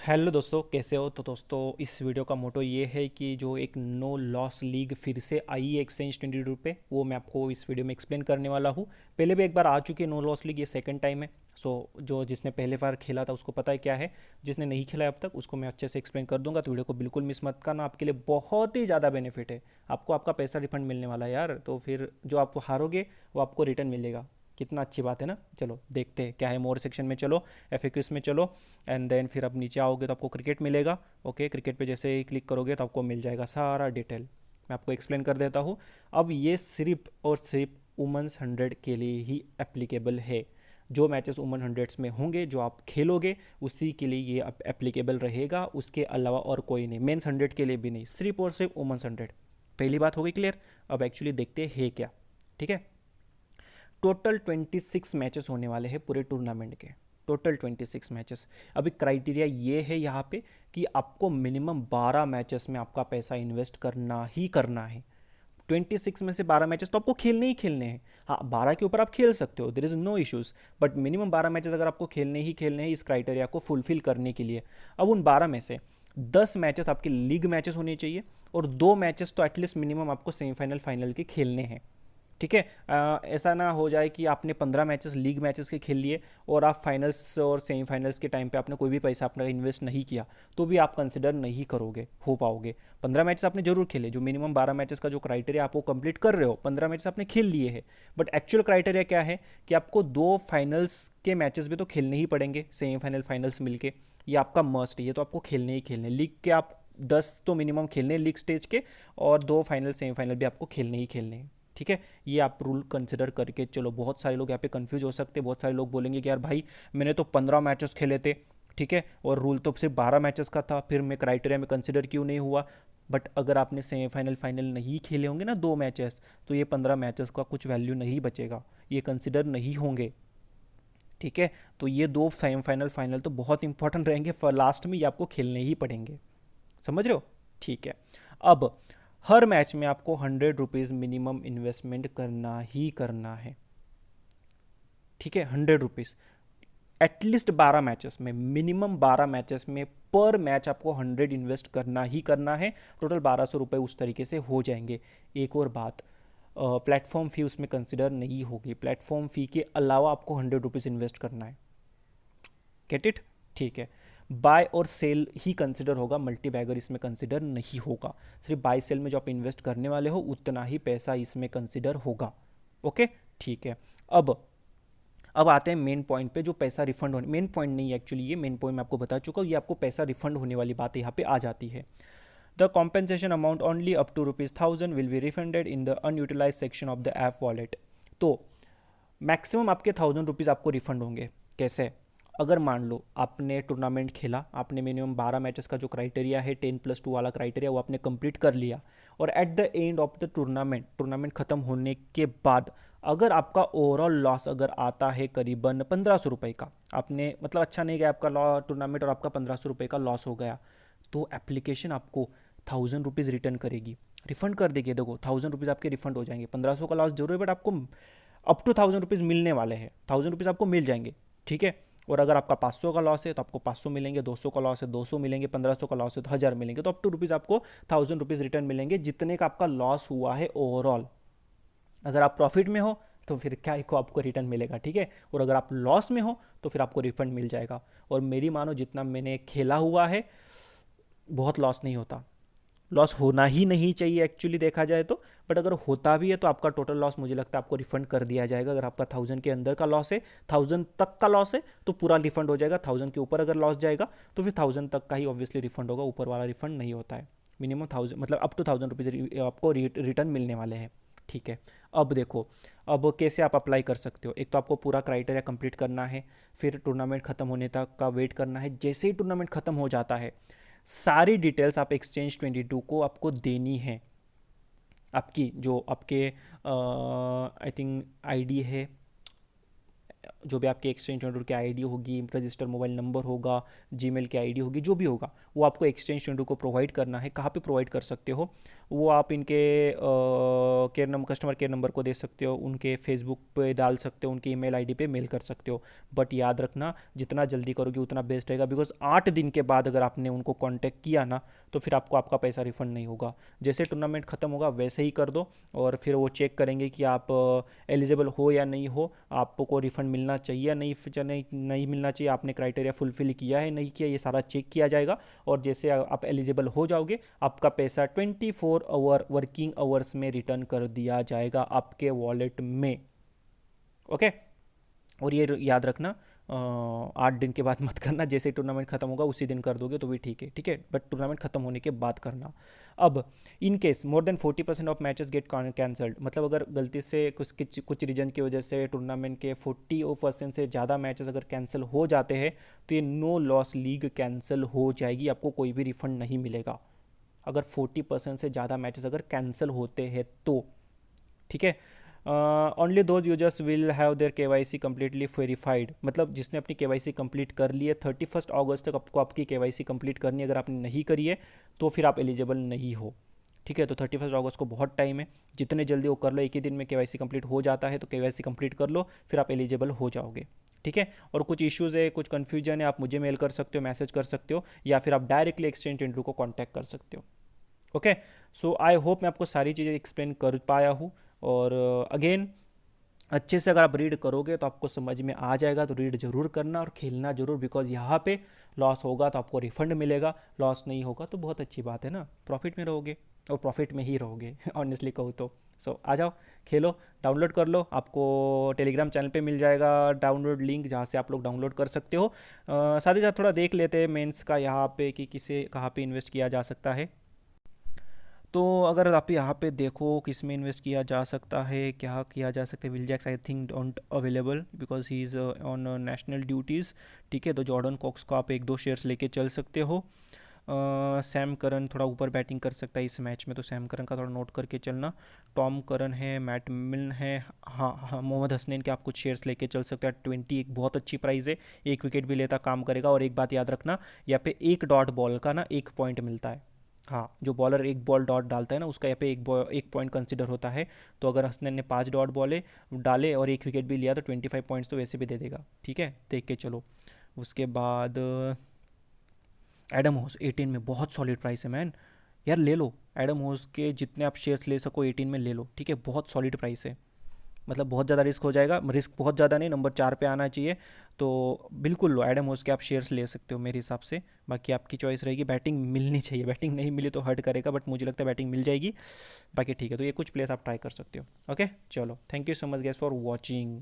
Hello दोस्तों, कैसे हो? तो दोस्तों, इस वीडियो का मोटो ये है कि जो एक नो लॉस लीग फिर से आई है एक्सचेंज 22 पे, वो मैं आपको इस वीडियो में एक्सप्लेन करने वाला हूँ। पहले भी एक बार आ चुकी है नो लॉस लीग, ये सेकंड टाइम है। सो जो जिसने पहले बार खेला था उसको पता है क्या है, जिसने नहीं खेला है अब तक उसको मैं अच्छे से एक्सप्लेन कर दूंगा। तो वीडियो को बिल्कुल मिस मत करना, आपके लिए बहुत ही ज़्यादा बेनिफिट है। आपको आपका पैसा रिफंड मिलने वाला है यार, तो फिर जो आप हारोगे वो आपको रिटर्न मिलेगा। कितना अच्छी बात है ना। चलो देखते हैं क्या है, मोर सेक्शन में चलो, एफएक्यूज में चलो। एंड देन फिर अब नीचे आओगे तो आपको क्रिकेट मिलेगा। ओके, क्रिकेट पे जैसे ही क्लिक करोगे तो आपको मिल जाएगा सारा डिटेल। मैं आपको एक्सप्लेन कर देता हूँ। अब ये सिर्फ और सिर्फ वुमेंस 100 के लिए ही एप्लीकेबल है। जो मैचेस वुमेन हंड्रेड्स में होंगे, जो आप खेलोगे, उसी के लिए ये एप्लीकेबल रहेगा। उसके अलावा और कोई नहीं, मेंस 100 के लिए भी नहीं, सिर्फ और सिर्फ वुमेंस 100। पहली बात हो गई क्लियर। अब एक्चुअली देखते हैं क्या। ठीक है। टोटल 26 मैचेस होने वाले हैं पूरे टूर्नामेंट के। Total 26 matches. अभी क्राइटेरिया ये है यहाँ पे कि आपको मिनिमम 12 मैचेस में आपका पैसा इन्वेस्ट करना ही करना है। 26 में से 12 मैचेस तो आपको खेलने ही खेलने हैं। हाँ, 12 के ऊपर आप खेल सकते हो, there is no issues, but minimum 12 matches अगर आपको खेलने ही खेलने हैं इस क्राइटेरिया को फुलफिल करने के लिए। अब उन 12 में से 10 मैचेस आपके लीग मैचेस होने चाहिए, और 2 मैचेस तो एटलीस्ट मिनिमम आपको सेमीफाइनल फाइनल के खेलने हैं। ठीक है। ऐसा ना हो जाए कि आपने 15 मैचेस लीग मैचेस के खेल लिए और आप फाइनल्स और सेमीफाइनल्स के टाइम पे आपने कोई भी पैसा अपना इन्वेस्ट नहीं किया, तो भी आप कंसिडर नहीं करोगे हो पाओगे। 15 मैचेस आपने जरूर खेले, जो मिनिमम 12 मैचेस का जो क्राइटेरिया आप वो कंप्लीट कर रहे हो, 15 मैचेस आपने खेल लिए हैं। बट एक्चुअल क्राइटेरिया क्या है कि आपको 2 फाइनल्स के मैचेस भी तो खेलने ही पड़ेंगे, सेमीफाइनल फाइनल्स मिलके। ये आपका मस्ट है, ये तो आपको खेलने ही खेलने। लीग के आप 10 तो मिनिमम खेलने लीग स्टेज के, और 2 फाइनल सेमीफाइनल भी आपको खेलने ही खेलने हैं। ठीक है। ये आप रूल कंसिडर करके चलो। बहुत सारे लोग यहाँ पे कंफ्यूज हो सकते हैं, बहुत सारे लोग बोलेंगे कि यार भाई, मैंने तो 15 मैचेस खेले थे, ठीक है, और रूल तो सिर्फ 12 मैचेस का था, फिर मैं क्राइटेरिया में कंसिडर क्यों नहीं हुआ। बट अगर आपने सेमीफाइनल फाइनल नहीं खेले होंगे ना 2 मैचेस, तो ये 15 मैचेस का कुछ वैल्यू नहीं बचेगा, ये कंसिडर नहीं होंगे। ठीक है। तो ये 2 सेमीफाइनल फाइनल तो बहुत इंपॉर्टेंट रहेंगे, लास्ट में ये आपको खेलने ही पड़ेंगे। समझ रहे हो? ठीक है। अब हर मैच में आपको 100 रुपीज़ मिनिमम इन्वेस्टमेंट करना ही करना है। ठीक है, 100 रुपीज़। एटलीस्ट 12 मैचेस में, मिनिमम 12 मैचेस में पर मैच आपको 100 इन्वेस्ट करना ही करना है। टोटल 1200 रुपये उस तरीके से हो जाएंगे। एक और बात, प्लेटफॉर्म फ़ी उसमें कंसिडर नहीं होगी। प्लेटफॉर्म फ़ी के अलावा आपको 100 रुपीज़ इन्वेस्ट करना है। Get it? ठीक है। बाय और सेल ही कंसिडर होगा, मल्टी बैगर इसमें कंसिडर नहीं होगा। सिर्फ बाय सेल में जो आप इन्वेस्ट करने वाले हो उतना ही पैसा इसमें कंसिडर होगा। ओके। ठीक है। अब अब आते हैं मेन पॉइंट पे, जो पैसा रिफंड होने, मेन पॉइंट नहीं एक्चुअली, ये मेन पॉइंट मैं आपको बता चुका हूँ। ये आपको पैसा रिफंड होने वाली बात यहाँ पे आ जाती है। The compensation amount only up to ₹1000 will be refunded in the unutilised section of the app wallet. तो मैक्सिमम आपके ₹1000 आपको रिफंड होंगे। कैसे? अगर मान लो आपने टूर्नामेंट खेला, आपने मिनिमम 12 मैचेस का जो क्राइटेरिया है 10+2 वाला क्राइटेरिया, वो आपने कंप्लीट कर लिया, और at the end of the tournament, tournament खत्म होने के बाद अगर आपका ओवरऑल लॉस अगर आता है करीबन 1500 रुपये का, आपने मतलब अच्छा नहीं गया आपका टूर्नामेंट और आपका 1500 रुपये का लॉस हो गया, तो एप्लीकेशन आपको 1000 रुपीज़ रिटर्न करेगी, रिफंड कर देगी। देखो, 1000 रुपीज़ आपके रिफंड हो जाएंगे। 1500 का लॉस जरूर है, बट आपको अप टू 1000 रुपीज़ मिलने वाले हैं। 1000 रुपीज़ आपको मिल जाएंगे। ठीक है। और अगर आपका 500 का लॉस है तो आपको 500 मिलेंगे, 200 का लॉस है 200 मिलेंगे, 1500 का लॉस है तो 1000 मिलेंगे। तो अप टू रुपीज़ आपको 1000 रुपीज़ रिटर्न मिलेंगे, जितने का आपका लॉस हुआ है ओवरऑल। अगर आप प्रॉफिट में हो तो फिर क्या को आपको रिटर्न मिलेगा। ठीक है। और अगर आप लॉस में हो तो फिर आपको रिफंड मिल जाएगा। और मेरी मानो, जितना मैंने खेला हुआ है, बहुत लॉस नहीं होता। लॉस होना ही नहीं चाहिए एक्चुअली देखा जाए तो, बट अगर होता भी है तो आपका टोटल लॉस मुझे लगता है आपको रिफंड कर दिया जाएगा। अगर आपका 1000 के अंदर का लॉस है, 1000 तक का लॉस है, तो पूरा रिफंड हो जाएगा। 1000 के ऊपर अगर लॉस जाएगा तो फिर 1000 तक का ही ऑब्वियसली रिफंड होगा, ऊपर वाला रिफंड नहीं होता है। मिनिमम 1000 मतलब अप टू 1000 रुपीज़ आपको रिटर्न मिलने वाले हैं। ठीक है। अब देखो, अब कैसे आप अप्लाई कर सकते हो। एक तो आपको पूरा क्राइटेरिया कंप्लीट करना है, फिर टूर्नामेंट खत्म होने तक का वेट करना है। जैसे ही टूर्नामेंट खत्म हो जाता है, सारी डिटेल्स आप एक्सचेंज 22 को आपको देनी है। आपकी जो आपके आई थिंक आईडी है, जो भी आपके एक्सचेंज ट्रेडर की आईडी होगी, रजिस्टर मोबाइल नंबर होगा, जीमेल की आईडी होगी, जो भी होगा वो आपको एक्सचेंज ट्रेडर को प्रोवाइड करना है। कहाँ पे प्रोवाइड कर सकते हो, वो आप इनके care number, customer care number को दे सकते हो, उनके फेसबुक पे डाल सकते हो, उनकी ईमेल आईडी पे मेल कर सकते हो। बट याद रखना जितना जल्दी करोगे उतना बेस्ट रहेगा, बिकॉज 8 दिन के बाद अगर आपने उनको कांटेक्ट किया ना तो फिर आपको आपका पैसा रिफंड नहीं होगा। जैसे टूर्नामेंट खत्म होगा वैसे ही कर दो, और फिर वो चेक करेंगे कि आप एलिजिबल हो या नहीं हो, आपको रिफंड मिलना चाहिए या नहीं मिलना चाहिए, आपने क्राइटेरिया फुलफिल किया है नहीं किया, ये सारा चेक किया जाएगा। और जैसे आप एलिजिबल हो जाओगे आपका पैसा 24 आवर वर्किंग आवर्स में रिटर्न कर दिया जाएगा आपके वॉलेट में। ओके, और ये याद रखना 8 दिन के बाद मत करना, जैसे टूर्नामेंट खत्म होगा उसी दिन कर दोगे तो भी ठीक है, ठीक है, बट टूर्नामेंट खत्म होने के बाद करना। अब in case more than 40% of matches get cancelled, मतलब अगर गलती से कुछ रीजन की वजह से टूर्नामेंट के 40% से ज़्यादा मैचेस अगर कैंसिल हो जाते हैं तो ये नो लॉस लीग कैंसिल हो जाएगी, आपको कोई भी रिफंड नहीं मिलेगा अगर 40% से ज़्यादा मैचेस अगर कैंसिल होते हैं तो, ठीक है। Only those users will have their KYC completely verified, मतलब जिसने अपनी KYC कंप्लीट कर ली है 31 अगस्त तक आपको आपकी KYC कंप्लीट करनी है। अगर आपने नहीं करी है तो फिर आप एलिजिबल नहीं हो, ठीक है। तो 31 अगस्त को बहुत टाइम है, जितने जल्दी वो कर लो, एक ही दिन में KYC कंप्लीट हो जाता है, तो KYC कंप्लीट कर लो फिर आप एलिजिबल हो जाओगे, ठीक है। और कुछ इश्यूज़ है, कुछ कन्फ्यूजन है, आप मुझे मेल कर सकते हो, मैसेज कर सकते हो, या फिर आप डायरेक्टली एक्सचेंज ट्रेडर को कॉन्टैक्ट कर सकते हो। ओके, सो आई होप मैं आपको सारी चीज़ें एक्सप्लेन कर पाया हूँ। और अगेन अच्छे से अगर आप रीड करोगे तो आपको समझ में आ जाएगा, तो रीड जरूर करना और खेलना जरूर, बिकॉज यहाँ पे लॉस होगा तो आपको रिफंड मिलेगा, लॉस नहीं होगा तो बहुत अच्छी बात है ना, प्रॉफिट में रहोगे और प्रॉफिट में ही रहोगे ऑनेस्टली कहूँ तो। सो आ जाओ, खेलो, डाउनलोड कर लो, आपको टेलीग्राम चैनल पे मिल जाएगा डाउनलोड लिंक, जहाँ से आप लोग डाउनलोड कर सकते हो। साथ ही साथ थोड़ा देख लेते हैं मेंस का यहाँ पे कि किसे कहाँ पे इन्वेस्ट किया जा सकता है। तो अगर आप यहाँ पे देखो किस में इन्वेस्ट किया जा सकता है, क्या किया जा सकता है, विलजैक्स I think don't available because he is on national duties, ठीक है। तो जॉर्डन कॉक्स को आप 1-2 शेयर्स लेके चल सकते हो। सैम करन थोड़ा ऊपर बैटिंग कर सकता है इस मैच में, तो सैम करन का थोड़ा नोट करके चलना। टॉम करन है, मैट मिलन है, हाँ हाँ, मोहम्मद हसनैन के आप कुछ शेयर्स लेके चल सकते हैं। 20 एक बहुत अच्छी प्राइस है, एक विकेट भी लेता काम करेगा। और एक बात याद रखना, यहाँ पे एक डॉट बॉल का ना 1 पॉइंट मिलता है। हाँ, जो बॉलर एक बॉल डॉट डालता है ना उसका यहाँ पे एक पॉइंट कंसिडर होता है। तो अगर हसनैन ने 5 डॉट बॉले डाले और एक विकेट भी लिया तो 25 पॉइंट्स तो वैसे भी दे देगा, ठीक है, देख के चलो। उसके बाद एडम होस 18 में बहुत सॉलिड प्राइस है मैन, यार ले लो एडम होस के जितने आप शेयर्स ले सको 18 में ले लो, ठीक है, बहुत सॉलिड प्राइस है। मतलब बहुत ज़्यादा रिस्क हो जाएगा, रिस्क बहुत ज़्यादा नहीं, नंबर 4 पे आना चाहिए, तो बिल्कुल लो एडम होस के आप शेयर्स ले सकते हो मेरे हिसाब से। बाकी आपकी चॉइस रहेगी, बैटिंग मिलनी चाहिए, बैटिंग नहीं मिली तो हर्ट करेगा, बट मुझे लगता है बैटिंग मिल जाएगी। बाकी ठीक है, तो ये कुछ प्लेस आप ट्राई कर सकते हो। ओके चलो, thank you so much guys for watching.